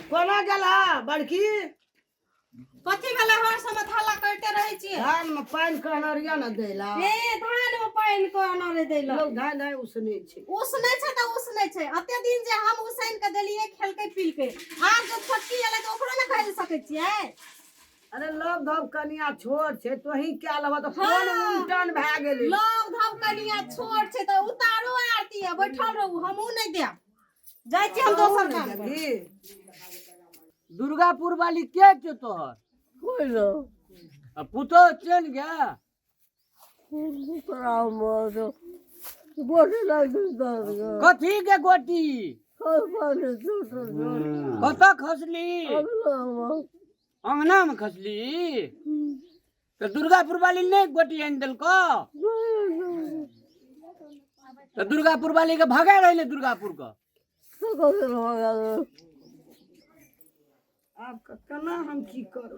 कोना गेला बड़की कथी भेलै हर समय हल्ला करते रहै छियै धान में पानी कहनरिया न देला ए धान में पानी को अनरे देला लोग धान नहीं उसने छे उसने छै त उसने छै अते दिन जे हम उसाइन के देलिए खेलकै पीलकै आज जब छोटकी एलै त ओकरो न कह सकै छियै। अरे लोग धब कनिया छोट छे तोही क्या लबा तो कोन उल्टन भै गेलै लोग धब कनिया छोट छै त उतारो आरती है बैठल रहू हमहू नहीं देब जाय छी हम दोसर काम देबही दुर्गापुर वाली के छे तोहर कोइलो पुतो चल गया रामो गोटी लागे कथी के गोटी पानी छूट कत खसली अंगना में खसली तो दुर्गापुर वाली नहीं गोटी आन दिलको तो दुर्गापुर वाली के भगा रहे दुर्गापुर का अब केना हम की करू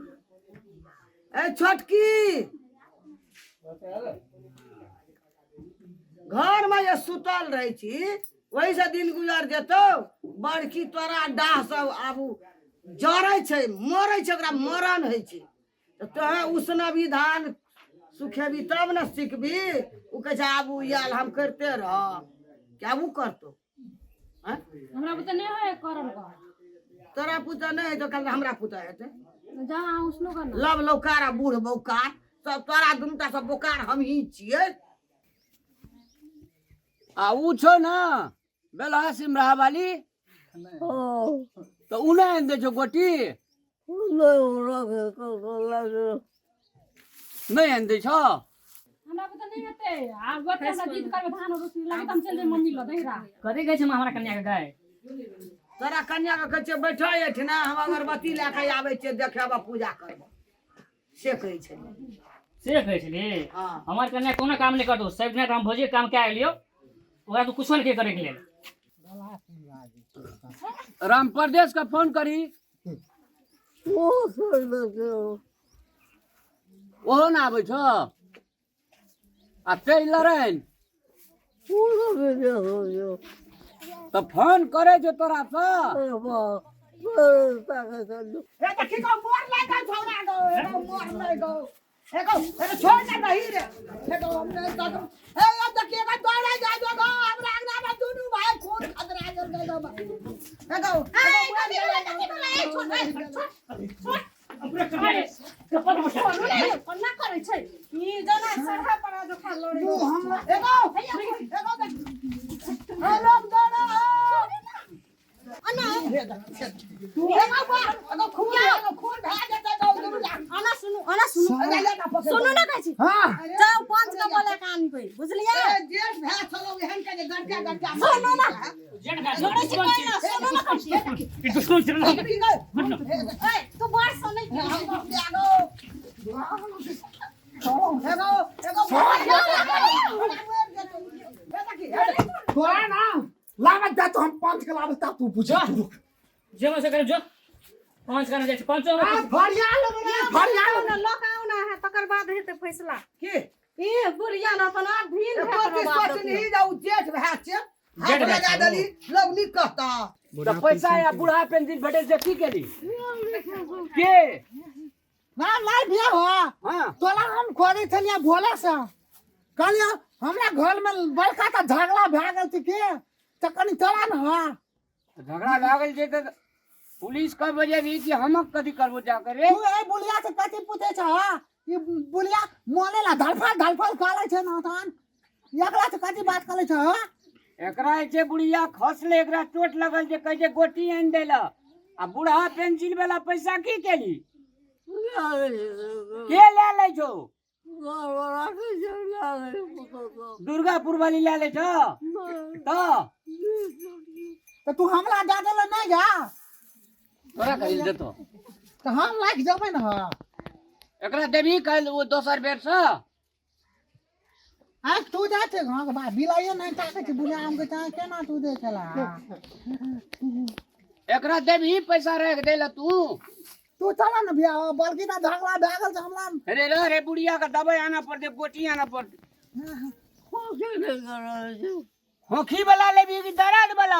ए छोटकी घर में ये सुतल रही छी वही से दिन गुजर जेतो बड़की तोरा डाह सब आबू जरै छै मरै छै ओकरा मरण होइ छै तो तोहे उसनबी धान सुखेबी तब न सीखबी उ कहे छै आबू याल हम करते रह क्या वो करतो हैं हमरा बुते नहीं है करल का तोरा पुता नहीं तो कल हमरा पुता हेते जहां उसनो करना लब लौकारा बूढ़ बौकार सब तोरा दुनटा सब बोकार हम ही छिए आ ऊ छो ना बेलहा सिमरा वाली तो उने दे छो गोटी नहीं आंदे छो हमरा बुते नहीं हेते आ गोटे हमरा जीत करबे धान रोटी लागे हम चल जाए मम्मी लो देहरा करे गई छै हमरा कन्या के गाय तोरा कन्या के कहै छै बैठो एठना हम अगरबत्ती लेके आबै छियै देखेबा पूजा करब से कहै छै हां हमार कन्या कोनो काम नहीं करतो सब ने हम भोजे काम के आइलियो ओकरा तो कुछ नहीं करे के लेल राम प्रदेश का फोन करी ओहो ना आबै छो आ टेलरन तो फोन करे जो तोरा से ए देखी को मोर लगा छौरा गो मोर लगा एगो छोड़ के नहीं रे एगो हमने दादू ए अब देखिए का तोड़ा जा जो गो हमरा अंगना में दुनु भाई खून खतरा कर दे गो एगो ए कथी बोले छोड़ कन्ना करे छै ई जना सरहा पर जो खा लोड़े हम एगो हेलो दादा अना तू एगो खून भा जेते गो दुनु जा अना सुनु सुनु ना कहै छी हां जाओ पांच का बोले कान पे बुझलिए जेठ भै छलो एहन के गटका सुनु ना जेठ भै जोड़े छी कोई ना सुनु ना कहै छी ई तो सोच रहा ए तू बात सुनै छी तोरा ना लागत जा तो हम पांच के लागत तू पूछा जे में से करे जो पांच करना जाय पांच फरिया ना लोक आउना है तकर बाद हेते फैसला की ए बुढ़िया ना अपना भीन कोई सोच नहीं जाऊ जेठ भै छे जेठ हाथ भै लगा छे। देली लोग नहीं कहता तो पैसा या बूढ़ा पेंसिल भेटे से की केली के ना नहीं बिया हो हां तोला हम खोदी थलिया भोले से कहलिया हमरा घर में बड़का ता झगड़ा भै गेल थी के त कनी तोला न हो झगड़ा लागल जे त पुलिस कब बजे भी कि हमक कथी करबो जा करे तू ए बुलिया से कथी पूछे छ ई बुलिया मोले ला धलफल काले छ ना थान एकला से कथी बात करे छ एकरा जे बुढ़िया खसले एकरा चोट लगल जे कहे जे गोटी आन देला आ बूढ़ा पेंसिल वाला पैसा की केली के ले ले छो दुर्गापुर वाली ले ले छो तो तू हमरा दे देला नहीं जा तोरा कहिल देतो तो हम लाग जबै न हो एकरा देबी कल वो दोसर बेर से आ तू जाते गांव के बाद बिलाइए नहीं ताके छ बुलिया हम के ता केना तू देखेला एकरा देबी पैसा रख देला तू तू चला न बिया बल्कि ना झगड़ा भै गेल छ हमरा रे बुढ़िया का दवाई आना पड़ते गोटी आना पड़ते होखी वाला लेबी कि दर्द वाला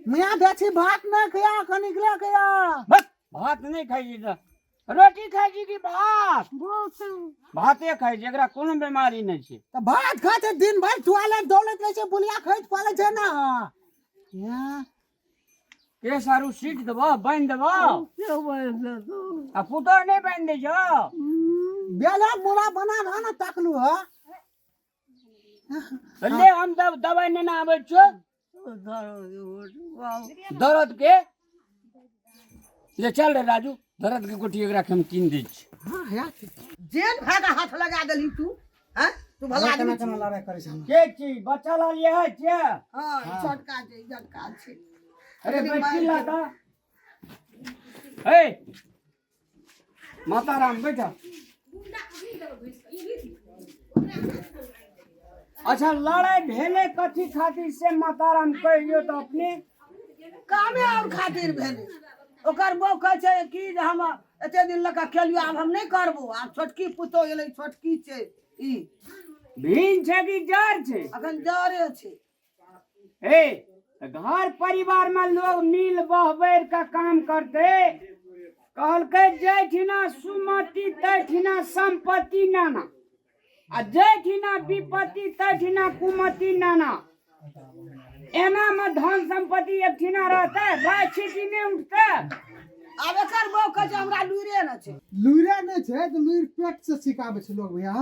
मियाँ बेची भात नहीं खाया कनिक ले गया बस भात नहीं खाई तो रोटी खाई छी कि भात भाते खाई छी एकरा कोनो बीमारी नहीं छै तो भात खाते दिन भर टॉयलेट दौड़त रहे छै बुलिया खैत पाले छै ना यहाँ के सारू सीट देबो बांध देबो आ पुतो नहीं बांध दे छो बेला मुड़ा बना ना तकलू है ले हम दवाई नहीं ना आवे छो दर्द के ले चल रे राजू दर्द के गोटी एकरा हम कीन दै छी हां है जेल भागा हाथ लगा देली तू हैं तू भला आदमी छी। लड़ाई करे छै के छी बच्चा ला लिए है के हाँ छोटका छै जटका छै अरे बैठी ला ता ए माता राम बैठा अच्छा लड़ाई भेले कथी खातिर से माता राम कहियो तो अपने कामे और खातिर भेले ओकर बौ कहे छै कि जे हम एते दिन लगा खेलियो आब हम नहीं करबो आब छोटकी पुतो एलै छोटकी छै ई भीन छै कि जर छै अखन जरे छै ए घर परिवार में लोग मिल बहबर का काम करते कहलकै जैठिना सुमति तैठिना संपत्ति नाना आ जैठिना विपत्ति तैठिना कुमति नाना एना में धन संपत्ति एकठिना रहते राक्षसी नहीं उठते आब एकर बौ कहे छै हमरा लुरे न छै लूरे नहीं छै तो लूर पेट से सिखाबे छै लोग भैया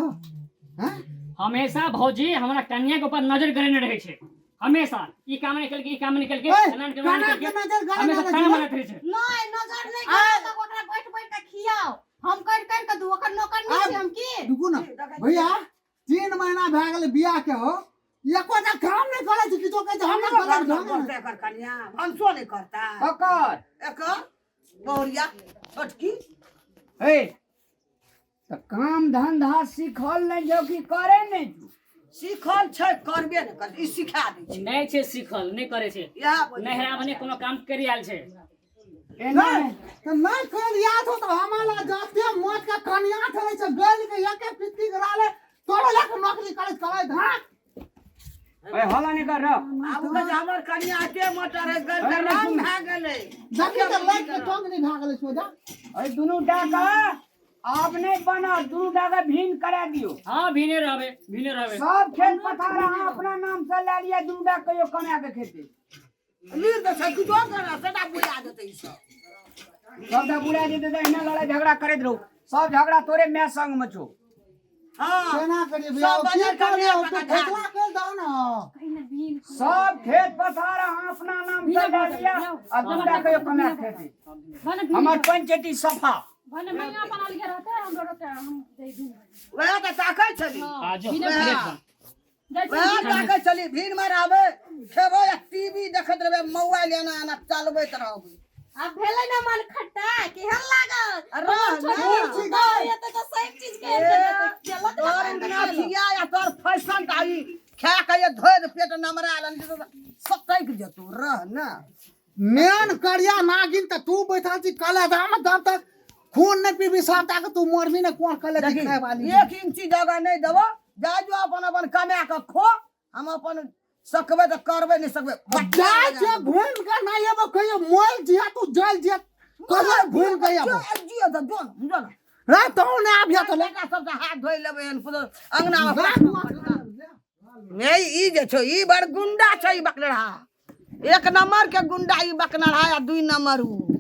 हैं हमेशा भौजी हमरा कन्या के ऊपर नजर करने रहे छे हमेशा ई काम निकल के ई काम निकल के ओए, एना के काना निकल के के नजर गाना हमेशा ना खाना लगे। बनाते रहे छे नहीं नजर नहीं करे तो ओकरा बैठ बैठ के खियाओ हम कर के दू ओकर नौकर नहीं छी हम की रुकू ना भैया 3 महीना भए गेलै बियाह के हो एको टा काम नहीं करे छै किछो कहै छै हम हमरो नहीं घर करब में करता एकर कन्या भंसो नहीं करता पकड़ एकर बौरिया छोटकी ए तो काम धंधा सिखल नहीं जो कि करे नहीं सीखल छै करबे नहीं करते ई सिखा दै छै नहीं छे सीखल नहीं करे छे इएह बोली। नहरा बने कोनो काम करी आल छे एना नहीं तो नहीं कर याद हो तो हमारा जाते मौत का कन्या ठहरे छै गल के एके पित्ती कराले तोरे लक नौकरी करे धाक ए हला नहीं कर रहा आब कहे छै हमर कन्या एते मोटर है गल के रंग भए गेलै जखन के लाइट के टोंग नहीं भाग गेलै सोजा अरे दुनू डाका आप नहीं बना दुनू डाका भीन करा दियो हां भीने रहबे सब खेत पथार अहाँ अपना नाम से ले लिया दुनू डाक कहियो कमा के खेती लीर दे छै किछो करा सदा बुला देतै ई सब सबटा बुला देते तो इन्हें लड़ाई झगड़ा करते रहो सब झगड़ा तोरे मैं संग में छो हां केना करिए बियाह सब की बजट करे करिए हो तो पता फैसला कर दो ना सब खेत पथार अहाँ अपना नाम से ले लिया और दुनू डाक कहियो कमा के खेती हमार पंचायती सफा भने मैया बना लिए रहते हम रहते हम दे दूं वएह त ताकै छली आज वएह ताकै छली भीड़ में रहबै खेबै या टीवी देखैत रहबै मोबाइल एना एना चलबैत रहबै अब भेलै ना मन खट्टा केहन लागत अरे ना ये तो सब चीज के चलत तोर बिना खिया या तोर फैशन आई खा के ये धोइ पेट नमरा लन सटैक जतौ रह ना मेन करिया नागिन त तू बैठा छी काला दाम दब तक खून नहीं पीबी साहब तक तू मरबी ने कौन कले दिखाए वाली 1 इंची जगह नहीं देबो जा जो अपन अपन कमा के खो हम अपन सकबे त करबे नहीं सकबे जाय जे भूल के ना येबो कहियो मोल जिया तू जल जिया कहे भूल के येबो जियो त जोन जोन रे तो ने आबिया तो ले लड़का सब हाथ धोइ लेबै हन पुरो अंगना में नहीं ई जे छो ई बड़ गुंडा छै ई बकलड़ा 1 नंबर के गुंडा ई बकलड़ा या 2 नंबर उ